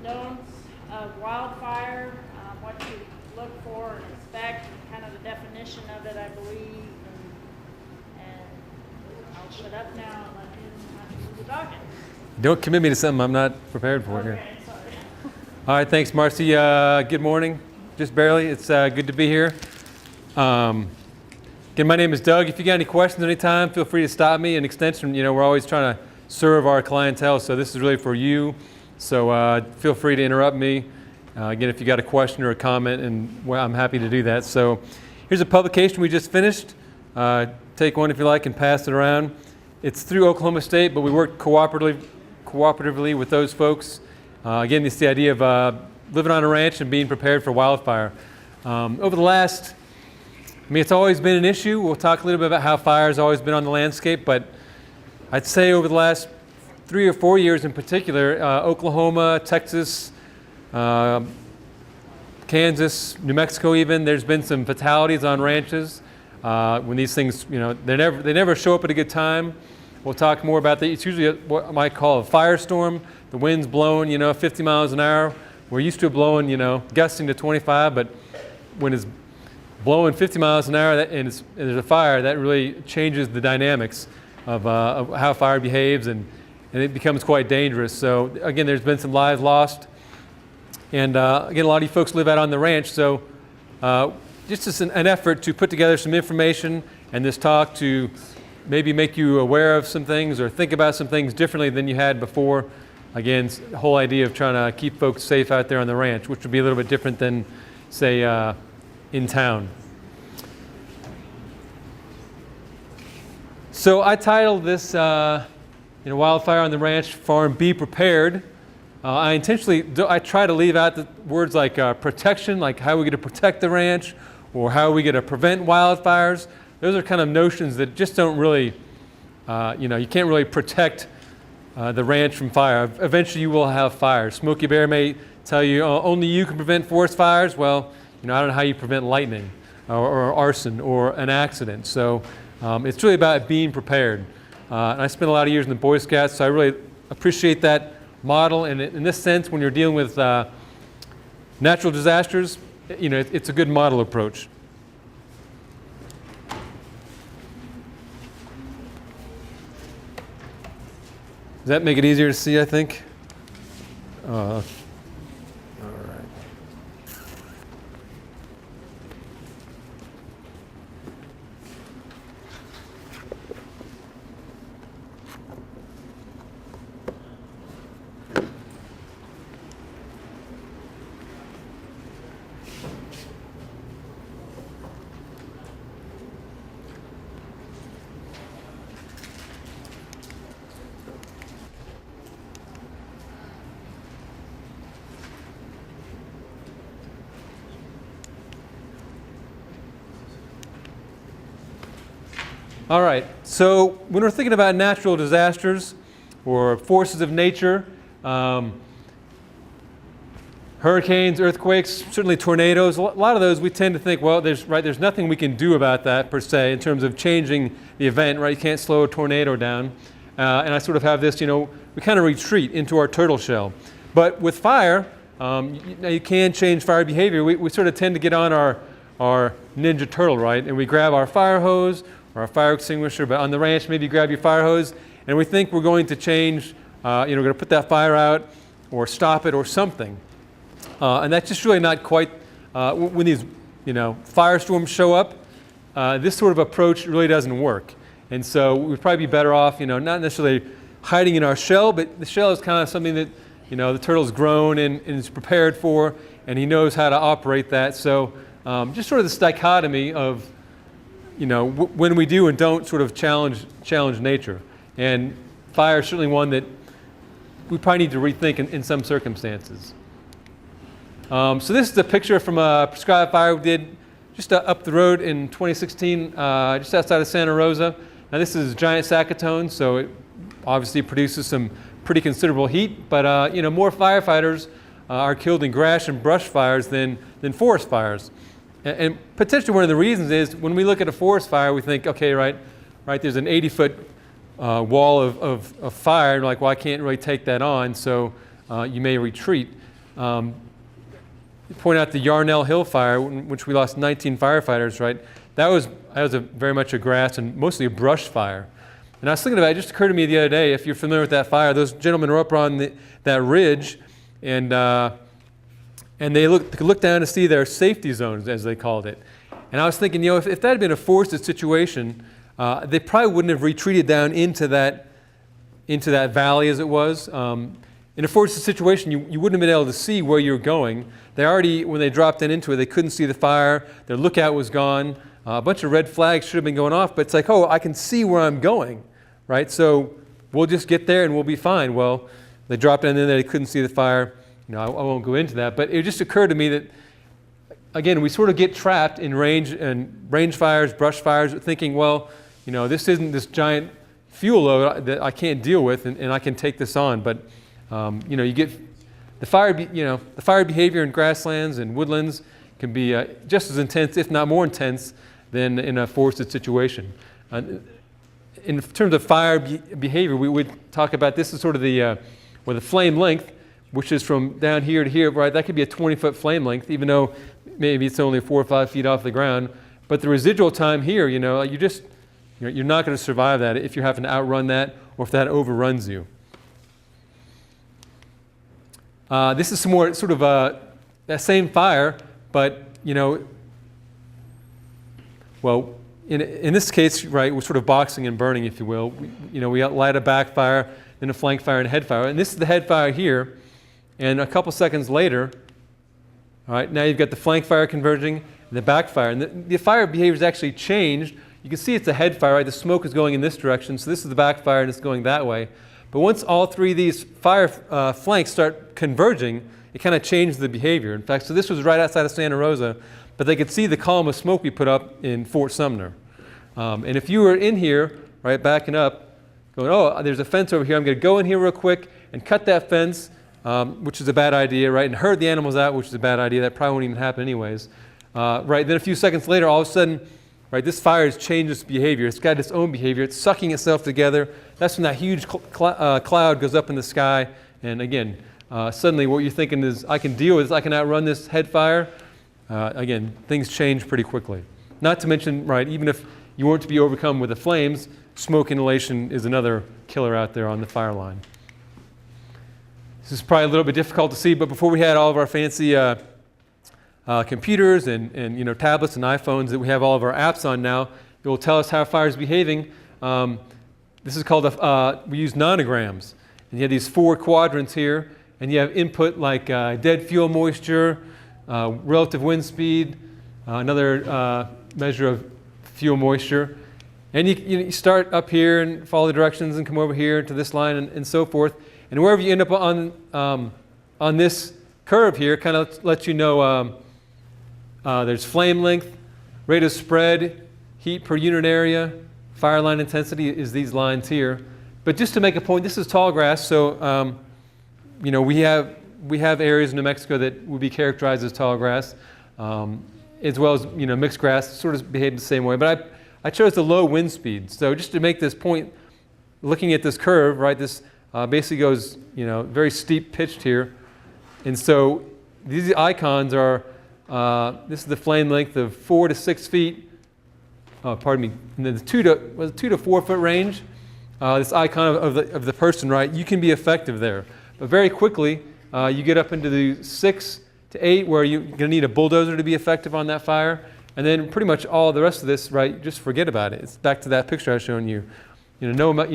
don'ts of wildfire, what you look for and expect, and kind of the definition of it, I believe. And I'll shut up now and let him do the talking. Don't commit me to something I'm not prepared for here. Okay, sorry. All right, thanks, Marcy. Good morning. Just barely. It's good to be here. Again, my name is Doug. If you got any questions anytime, feel free to stop me. An extension, we're always trying to serve our clientele, so this is really for you. So feel free to interrupt me. Again, if you got a question or a comment, and I'm happy to do that. So here's a publication we just finished. Take one if you like and pass it around. It's through Oklahoma State, but we work cooperatively with those folks. Again, it's the idea of living on a ranch and being prepared for wildfire. Over the last, it's always been an issue. We'll talk a little bit about how fire has always been on the landscape, but I'd say over the last 3 or 4 years in particular, Oklahoma, Texas, Kansas, New Mexico even, there's been some fatalities on ranches when these things, they never show up at a good time. We'll talk more about that. It's usually what I might call a firestorm. The wind's blowing, 50 miles an hour. We're used to it blowing, gusting to 25, but when it's blowing 50 miles an hour and there's a fire, that really changes the dynamics of how fire behaves, and it becomes quite dangerous. So again, there's been some lives lost. And again, a lot of you folks live out on the ranch, so just as an effort to put together some information and this talk to maybe make you aware of some things or think about some things differently than you had before. Again, the whole idea of trying to keep folks safe out there on the ranch, which would be a little bit different than, say, in town. So I titled this, Wildfire on the Ranch Farm, Be Prepared. I try to leave out the words like protection, like how are we going to protect the ranch, or how are we going to prevent wildfires. Those are kind of notions that just don't really, you can't really protect the ranch from fire. Eventually you will have fires. Smokey Bear may tell you only you can prevent forest fires. Well, I don't know how you prevent lightning or arson or an accident. So it's really about being prepared. And I spent a lot of years in the Boy Scouts, so I really appreciate that model. And in this sense, when you're dealing with natural disasters, it's a good model approach. Does that make it easier to see, I think? All right. All right, so when we're thinking about natural disasters or forces of nature, hurricanes, earthquakes, certainly tornadoes, a lot of those we tend to think, well, there's nothing we can do about that per se in terms of changing the event, right? You can't slow a tornado down. And I sort of have this, we kind of retreat into our turtle shell. But with fire, you can change fire behavior. We sort of tend to get on our Ninja Turtle, right? And we grab our fire hose or our fire extinguisher, but on the ranch, maybe you grab your fire hose, and we think we're going to change, we're going to put that fire out or stop it or something. And that's just really not quite, when these, firestorms show up, this sort of approach really doesn't work. And so we'd probably be better off, not necessarily hiding in our shell, but the shell is kind of something that, the turtle's grown and is prepared for, and he knows how to operate that. So just sort of this dichotomy of, when we do and don't sort of challenge nature. And fire is certainly one that we probably need to rethink in some circumstances. So this is a picture from a prescribed fire we did just up the road in 2016, just outside of Santa Rosa. Now this is giant saccatones, so it obviously produces some pretty considerable heat, but more firefighters are killed in grass and brush fires than forest fires. And potentially one of the reasons is when we look at a forest fire, we think, okay, right, there's an 80-foot wall of fire, and we're like, well, I can't really take that on, so you may retreat. point out the Yarnell Hill fire, in which we lost 19 firefighters, right? That was very much a grass and mostly a brush fire. And I was thinking about it, just occurred to me the other day, if you're familiar with that fire, those gentlemen were up on that ridge, and they could look down to see their safety zones, as they called it. And I was thinking, if that had been a forested situation, they probably wouldn't have retreated down into that valley as it was. In a forested situation, you wouldn't have been able to see where you're going. They already, when they dropped into it, they couldn't see the fire. Their lookout was gone. A bunch of red flags should have been going off, but it's like, oh, I can see where I'm going, right? So we'll just get there and we'll be fine. Well, they dropped in there, they couldn't see the fire. I won't go into that, but it just occurred to me that, again, we sort of get trapped in range fires, brush fires, thinking, well, this isn't this giant fuel load that I can't deal with, and I can take this on. But you get the fire behavior in grasslands and woodlands can be just as intense, if not more intense, than in a forested situation. In terms of fire behavior, we would talk about this is sort of the flame length, which is from down here to here, right? That could be a 20-foot flame length, even though maybe it's only 4 or 5 feet off the ground. But the residual time here, you're not going to survive that if you're having to outrun that or if that overruns you. This is some more sort of that same fire, but well, in this case, right, we're sort of boxing and burning, if you will. We light a backfire, then a flank fire, and a head fire. And this is the head fire here. And a couple seconds later, all right, now you've got the flank fire converging and the backfire. And the fire behavior has actually changed. You can see it's a head fire, right? The smoke is going in this direction, so this is the backfire and it's going that way. But once all three of these fire flanks start converging, it kind of changes the behavior. In fact, so this was right outside of Santa Rosa, but they could see the column of smoke we put up in Fort Sumner. And if you were in here, right, backing up, going, oh, there's a fence over here, I'm going to go in here real quick and cut that fence, which is a bad idea, right, and herd the animals out, which is a bad idea. That probably won't even happen anyways. Right, then a few seconds later, all of a sudden, right, this fire has changed its behavior. It's got its own behavior. It's sucking itself together. That's when that huge cloud goes up in the sky. And again, suddenly what you're thinking is, I can deal with this. I can outrun this head fire. Again, things change pretty quickly. Not to mention, right, even if you weren't to be overcome with the flames, smoke inhalation is another killer out there on the fire line. This is probably a little bit difficult to see, but before we had all of our fancy computers and tablets and iPhones that we have all of our apps on now, it will tell us how fire is behaving. This is called, we use nanograms. And you have these 4 quadrants here, and you have input like dead fuel moisture, relative wind speed, another measure of fuel moisture. And you start up here and follow the directions and come over here to this line and so forth. And wherever you end up on this curve here, kind of lets you know there's flame length, rate of spread, heat per unit area, fire line intensity is these lines here. But just to make a point, this is tall grass, so we have areas in New Mexico that would be characterized as tall grass, as well as mixed grass, sort of behave the same way. But I chose the low wind speed. So just to make this point, looking at this curve, right, this basically goes very steep pitched here, and so these icons are this is the flame length of 4 to 6 feet. Pardon me, and then the 2 to 4 foot range. This icon of the person, right? You can be effective there, but very quickly you get up into the 6 to 8, where you're going to need a bulldozer to be effective on that fire, and then pretty much all the rest of this, right? Just forget about it. It's back to that picture I was showing you. We're not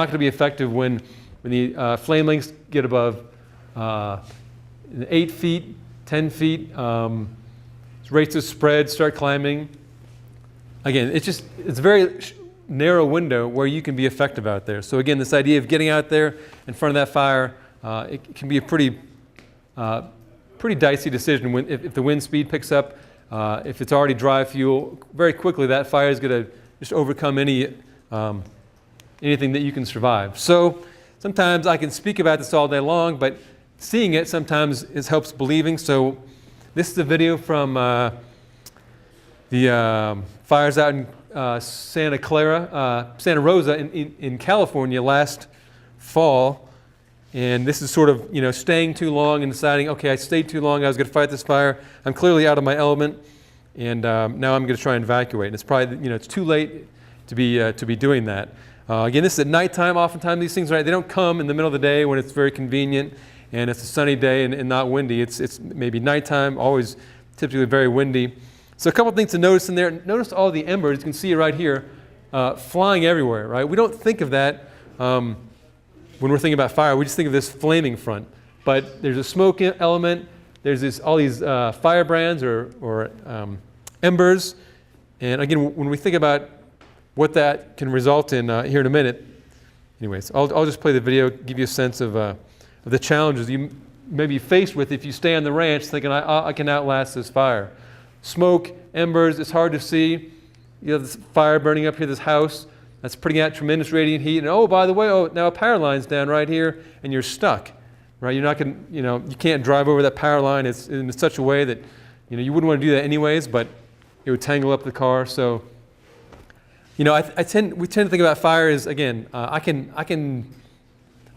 going to be effective when the flame lengths get above 8 feet, 10 feet. Rates of spread start climbing. Again, it's a very narrow window where you can be effective out there. So again, this idea of getting out there in front of that fire, it can be a pretty dicey decision if the wind speed picks up. If it's already dry fuel, very quickly that fire is going to just overcome anything that you can survive. So sometimes I can speak about this all day long, but seeing it sometimes helps believing. So this is a video from the fires out in Santa Rosa in California last fall. And this is sort of, staying too long and deciding, okay, I stayed too long, I was going to fight this fire. I'm clearly out of my element, and now I'm going to try and evacuate. And it's probably, it's too late to be doing that. Again, this is at nighttime. Oftentimes these things, right, they don't come in the middle of the day when it's very convenient and it's a sunny day and not windy. It's maybe nighttime, always typically very windy. So a couple things to notice in there. Notice all the embers. You can see it right here, flying everywhere, right? We don't think of that when we're thinking about fire. We just think of this flaming front. But there's a smoke element. There's all these firebrands or embers. And again, when we think about what that can result in here in a minute, anyways, I'll just play the video, give you a sense of the challenges you may be faced with if you stay on the ranch thinking, I can outlast this fire. Smoke, embers, it's hard to see. You have this fire burning up here, this house that's putting out tremendous radiant heat. And oh, by the way, now a power line's down right here, and you're stuck, right? You're not going to, you can't drive over that power line. It's in such a way that, you wouldn't want to do that anyways, but it would tangle up the car. So, we tend to think about fire as, again, I can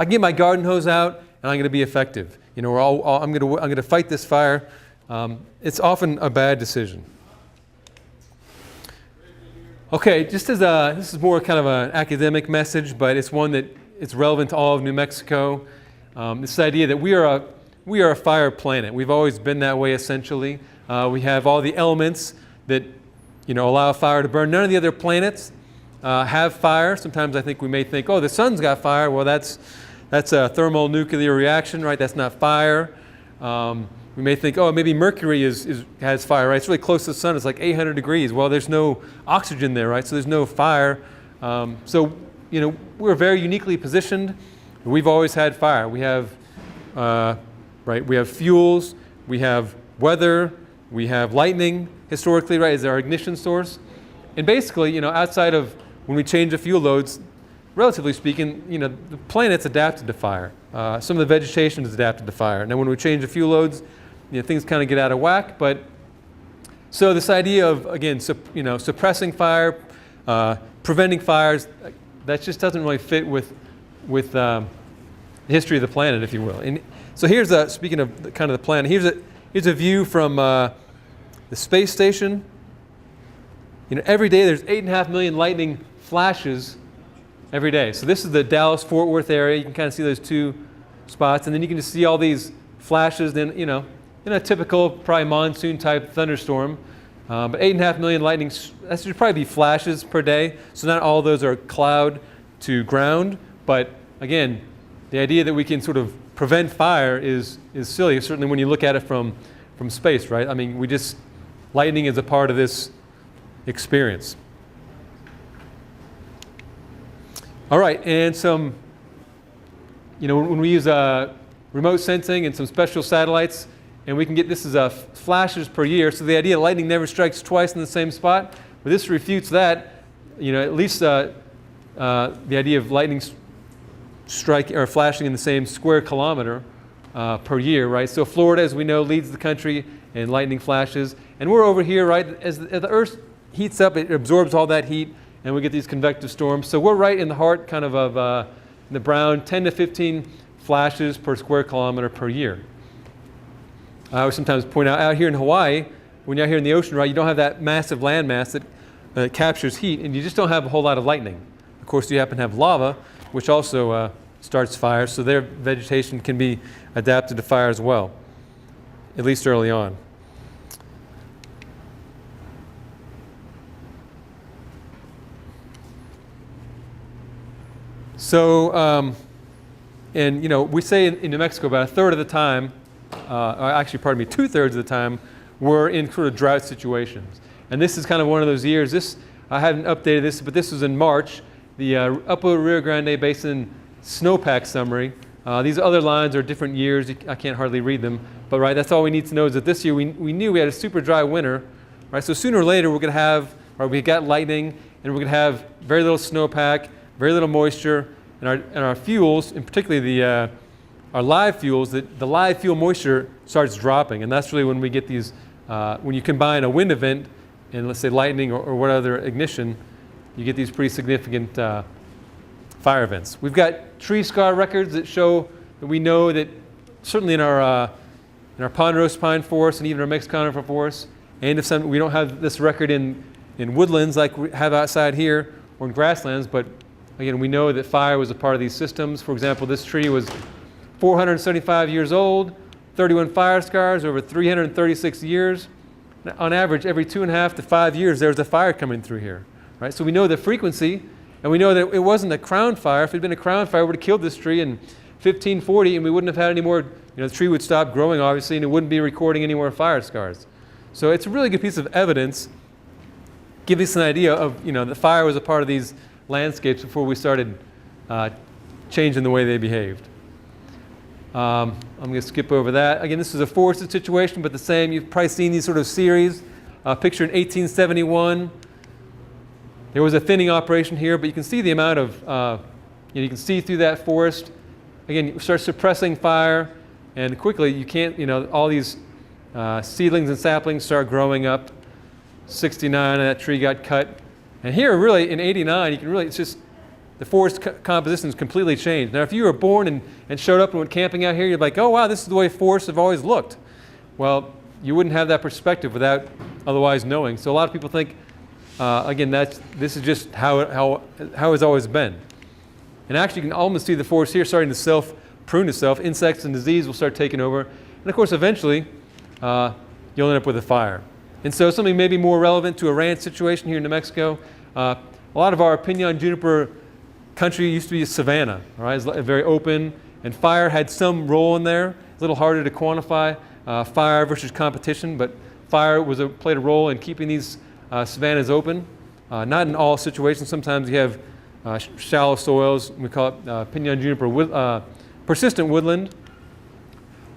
get my garden hose out and I'm going to be effective. I'm going to fight this fire. It's often a bad decision. Okay, just as this is more kind of an academic message, but it's one that it's relevant to all of New Mexico. This idea that we are a fire planet. We've always been that way essentially. We have all the elements that allow fire to burn. None of the other planets have fire. Sometimes I think we may think, oh, the sun's got fire. Well, that's a thermonuclear reaction, right? That's not fire. We may think, oh, maybe Mercury has fire, right? It's really close to the sun. It's like 800 degrees. Well, there's no oxygen there, right? So there's no fire. We're very uniquely positioned. We've always had fire. We have, we have fuels. We have weather. We have lightning. Historically, right, is our ignition source. And basically, outside of when we change the fuel loads, relatively speaking, the planet's adapted to fire. Some of the vegetation is adapted to fire. Now, when we change the fuel loads, things kind of get out of whack. But so this idea of, again, suppressing fire, preventing fires, that just doesn't really fit with the history of the planet, if you will. And so here's speaking of kind of the planet, here's a view from the space station. Every day there's 8.5 million lightning flashes every day. So this is the Dallas-Fort Worth area. You can kind of see those two spots. And then you can just see all these flashes in a typical, probably monsoon-type thunderstorm. But 8.5 million lightning, that should probably be flashes per day. So not all of those are cloud to ground. But again, the idea that we can sort of prevent fire is silly, certainly when you look at it from space, right? I mean, lightning is a part of this experience. All right, and some, when we use remote sensing and some special satellites, and we can get this as flashes per year. So the idea lightning never strikes twice in the same spot, but this refutes that. At least the idea of lightning strike or flashing in the same square kilometer per year, right? So Florida, as we know, leads the country in lightning flashes, and we're over here, right? As the Earth heats up, it absorbs all that heat, and we get these convective storms. So we're right in the heart, kind of the brown, 10 to 15 flashes per square kilometer per year. I would sometimes point out here in Hawaii, when you're out here in the ocean, right, you don't have that massive landmass that captures heat, and you just don't have a whole lot of lightning. Of course, you happen to have lava, which also starts fires, so their vegetation can be adapted to fire as well, at least early on. So, we say in New Mexico about a third of the time, actually, pardon me, 2/3 of the time, we're in sort of drought situations. And this is kind of one of those years. I haven't updated this, but this was in March, the Upper Rio Grande Basin snowpack summary. These other lines are different years. I can't hardly read them. But right, that's all we need to know is that this year we knew we had a super dry winter. Right, so sooner or later we're going to have, we got lightning, and we're going to have very little snowpack, very little moisture, and our fuels, and particularly our live fuels, the live fuel moisture starts dropping, and that's really when we get these, when you combine a wind event and let's say lightning or what other ignition, you get these pretty significant fire events. We've got tree scar records that show we know that certainly in our ponderosa pine forest and even our Mexican conifer forest, and if we don't have this record in woodlands like we have outside here or in grasslands, but again, we know that fire was a part of these systems. For example, this tree was 475 years old, 31 fire scars over 336 years. On average, every 2.5 to 5 years, there's a fire coming through here, right? So we know the frequency, and we know that it wasn't a crown fire. If it had been a crown fire, it would have killed this tree in 1540, and we wouldn't have had any more, the tree would stop growing, obviously, and it wouldn't be recording any more fire scars. So it's a really good piece of evidence, give us an idea of, that fire was a part of these landscapes before we started changing the way they behaved. I'm going to skip over that. Again, this is a forested situation, but the same. You've probably seen these sort of series. Picture in 1871. There was a thinning operation here, but you can see the amount of, you can see through that forest. Again, you start suppressing fire, and quickly you can't, all these seedlings and saplings start growing up. 69, and that tree got cut. And here, really, in 89, you can really, it's just, the forest composition is completely changed. Now, if you were born and showed up and went camping out here, you're like, oh, wow, this is the way forests have always looked. Well, you wouldn't have that perspective without otherwise knowing. So a lot of people think, again, this is just how it's always been. And actually, you can almost see the forest here starting to self-prune itself. Insects and disease will start taking over. And of course, eventually, you'll end up with a fire. And so something maybe more relevant to a ranch situation here in New Mexico, a lot of our pinon juniper country used to be a savanna, right? It's very open, and fire had some role in there. It's a little harder to quantify fire versus competition, but fire played a role in keeping these savannas open. Not in all situations. Sometimes you have shallow soils. We call it pinon juniper persistent woodland.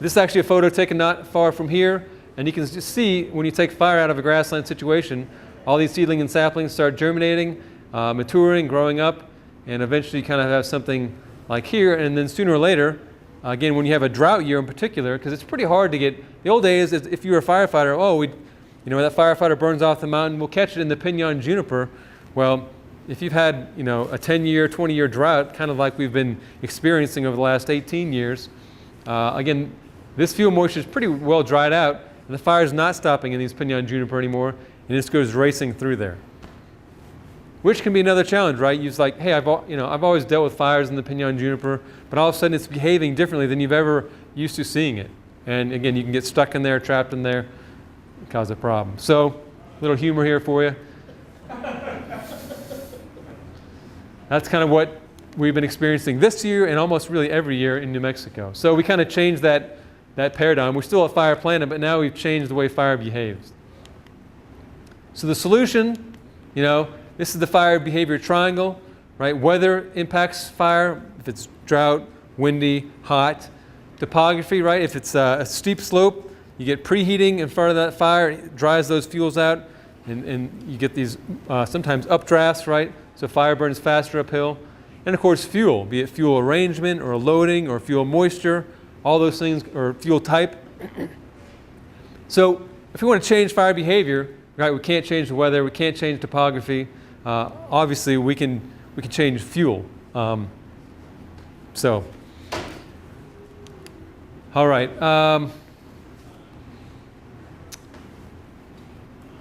This is actually a photo taken not far from here, and you can just see when you take fire out of a grassland situation, all these seedlings and saplings start germinating, maturing, growing up, and eventually you kind of have something like here. And then sooner or later, again, when you have a drought year in particular, because it's pretty hard to get, the old days, if you were a firefighter, that firefighter burns off the mountain, we'll catch it in the pinon juniper. Well, if you've had, a 10-year, 20-year drought, kind of like we've been experiencing over the last 18 years, again, this fuel moisture is pretty well dried out, and the fire is not stopping in these pinon juniper anymore, and it just goes racing through there. Which can be another challenge, right? You're like, hey, I've always dealt with fires in the pinon juniper, but all of a sudden it's behaving differently than you've ever used to seeing it. And again, you can get stuck in there, trapped in there, and cause a problem. So, a little humor here for you. That's kind of what we've been experiencing this year and almost really every year in New Mexico. So we kind of changed that paradigm. We're still a fire planet, but now we've changed the way fire behaves. So the solution, this is the fire behavior triangle, right? Weather impacts fire, if it's drought, windy, hot. Topography, right? If it's a steep slope, you get preheating in front of that fire, it dries those fuels out, and you get these sometimes updrafts, right? So fire burns faster uphill. And of course, fuel, be it fuel arrangement or loading or fuel moisture, all those things, or fuel type. So if we want to change fire behavior, right, we can't change the weather, we can't change topography. Obviously, we can change fuel. All right.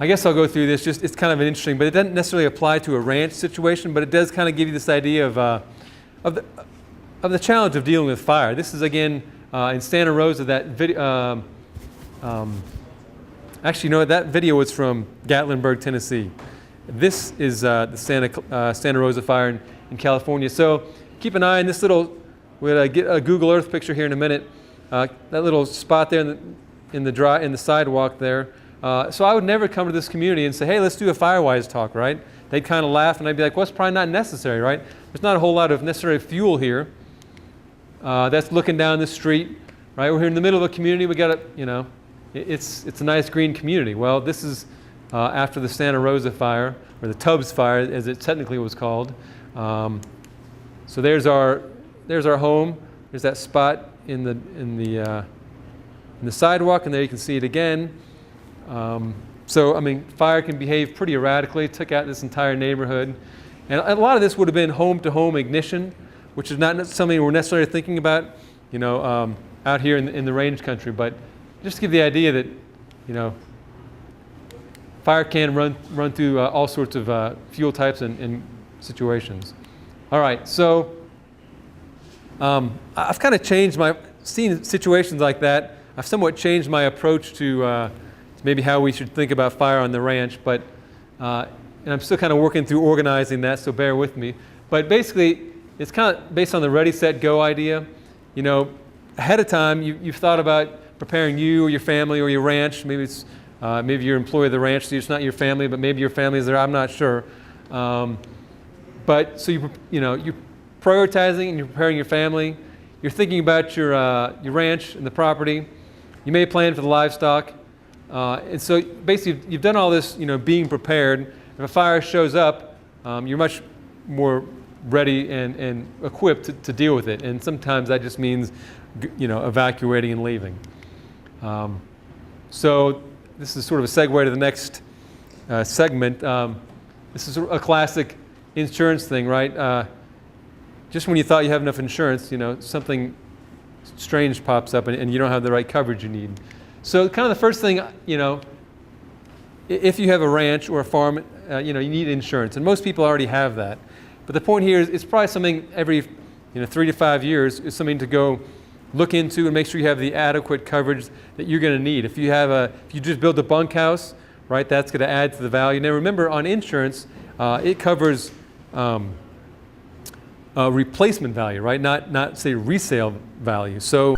I guess I'll go through this. It's kind of interesting, but it doesn't necessarily apply to a ranch situation. But it does kind of give you this idea of the challenge of dealing with fire. This is again in Santa Rosa. That video. Actually, that video was from Gatlinburg, Tennessee. This is the Santa Rosa fire in California. So keep an eye on this little. We'll get a Google Earth picture here in a minute. That little spot there in the sidewalk there. So I would never come to this community and say, "Hey, let's do a Firewise talk," right? They'd kind of laugh, and I'd be like, "Well, it's probably not necessary, right? There's not a whole lot of necessary fuel here." That's looking down the street, right? We're here in the middle of a community. We got it's a nice green community. Well, this is after the Santa Rosa fire, or the Tubbs fire, as it technically was called. So there's our home. There's that spot in the sidewalk, and there you can see it again. So I mean, fire can behave pretty erratically. It took out this entire neighborhood, and a lot of this would have been home-to-home ignition, which is not something we're necessarily thinking about out here in the range country. But just to give the idea that, fire can run through all sorts of fuel types and situations. All right, so I've kind of changed seeing situations like that. I've somewhat changed my approach to maybe how we should think about fire on the ranch, but and I'm still kind of working through organizing that, so bear with me. But basically, it's kind of based on the ready, set, go idea. Ahead of time, you've thought about preparing you or your family or your ranch. Maybe it's maybe you're employee of the ranch, so it's not your family, but maybe your family is there. I'm not sure. But so you're prioritizing and you're preparing your family. You're thinking about your ranch and the property. You may plan for the livestock. And so basically, you've done all this, being prepared. If a fire shows up, you're much more ready and equipped to deal with it. And sometimes that just means, evacuating and leaving. So this is sort of a segue to the next segment. This is a classic insurance thing, right? Just when you thought you have enough insurance, something strange pops up and you don't have the right coverage you need. So kind of the first thing, if you have a ranch or a farm, you need insurance. And most people already have that. But the point here is it's probably something every 3 to 5 years is something to go look into and make sure you have the adequate coverage that you're going to need. If you just build a bunkhouse, right, that's going to add to the value. Now remember, on insurance, it covers replacement value, right? Not say resale value. So